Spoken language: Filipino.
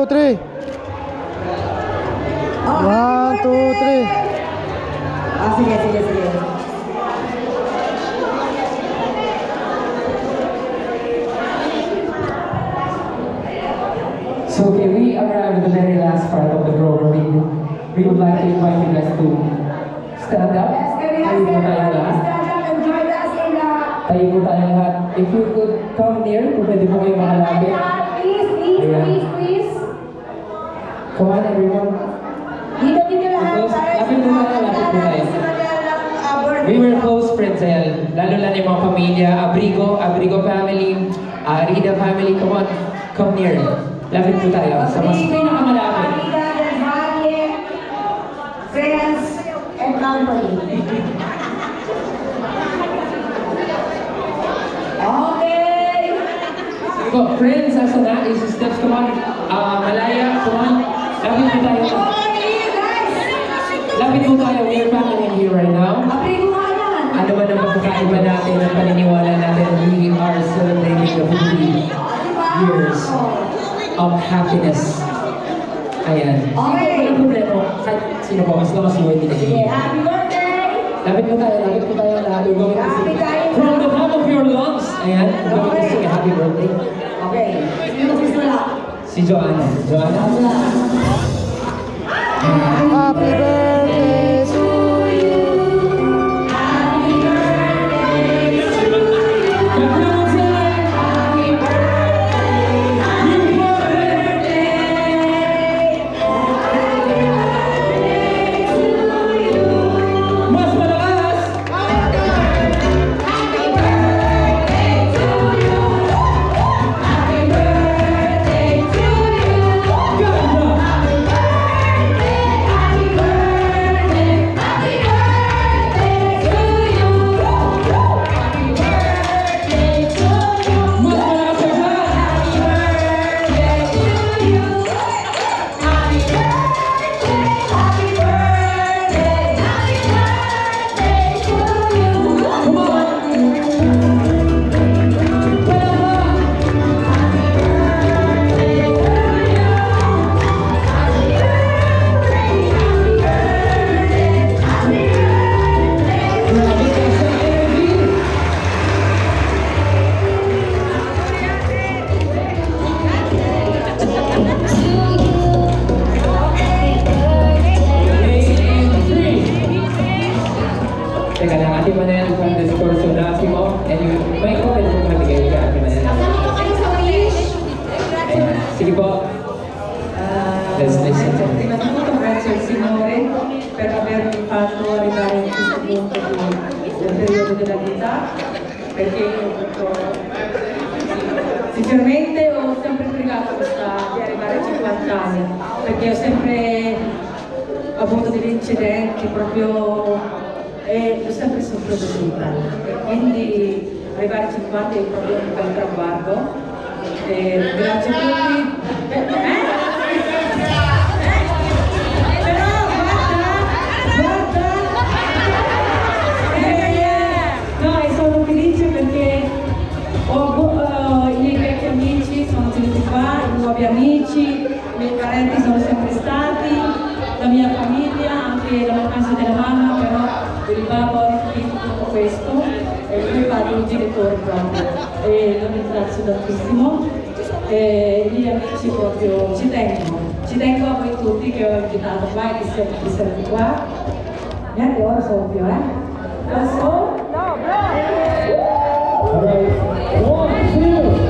2, 3. 1, 2, 3. Sige, sige, sige. So okay, we arrived at the very last part of the program. We would like to invite you guys to stand up. Yes, can we Tayo ask po tayong everybody to lahat. stand up and join us in the... Tayo po tayong lahat. If you could come near, kung pwede po kayo makalapit. Please, please, Ayan. please, please. Come on everyone. Dito lahat. Close. Lapit po tayo, lapit po tayo. We were close friends, lalo na yung mga pamilya, Abrigo family, Rida family, come on, come near. Lapit po tayo, sa mas pinakamalapit. Friends and company. Okay. Go, friends, asa na, easy steps, come on. Malaya, come on. Lapit po tayo. Lapit po tayo, we are family here right now. Ano man ang pagkakaiba natin, ang paniniwala natin, we are celebrating the 50 years of happiness. Ayan. Okay. Walang problema, kahit sino po, as long as you are Okay, happy birthday. lapit po tayo, lapit po tayo, lahat. We're going to Happy sing. tayo. From the top of your lungs, ayan, we're going to sing a happy birthday. Okay. Sino wala? Si Joanna. Joanna? Happy birthday to you. Happy birthday to you. Happy birthday. Happy birthday to you. Mas malakas! Happy birthday to you. Happy birthday to you. Ganda! Happy birthday, happy birthday, happy birthday to you. Happy birthday to you. Mas malakas pa siya! Happy birthday to you. Happy birthday, happy birthday, happy birthday to you. Come on! Grabe ka sa energy! Teka lang, Ate Manel from the store Sonasimo. And you, may comment po matigay ka, Ate Manel. Ayan. Sige po. Let's listen to it. Innanzitutto grazie al Signore per avermi fatto arrivare a questo punto del periodo della vita, perché io sinceramente ho sempre pregato di arrivare a 50 anni, perché ho sempre avuto degli incidenti proprio e ho sempre sopravvissuta. E quindi arrivare a 50 è proprio un bel traguardo. Grazie a tutti. No, e sono felice perché i miei vecchi amici sono venuti qua, i nuovi amici, i miei parenti sono sempre stati, la mia famiglia, anche la mancanza della mamma, però il babbo ha riempito tutto questo e il mio padre è un genitore proprio e lo ringrazio tantissimo. E gli amici proprio ci tengo a voi tutti che ho invitato qua e che siete qua. Niente, ora soffio, Posso? Alright. 1, 2,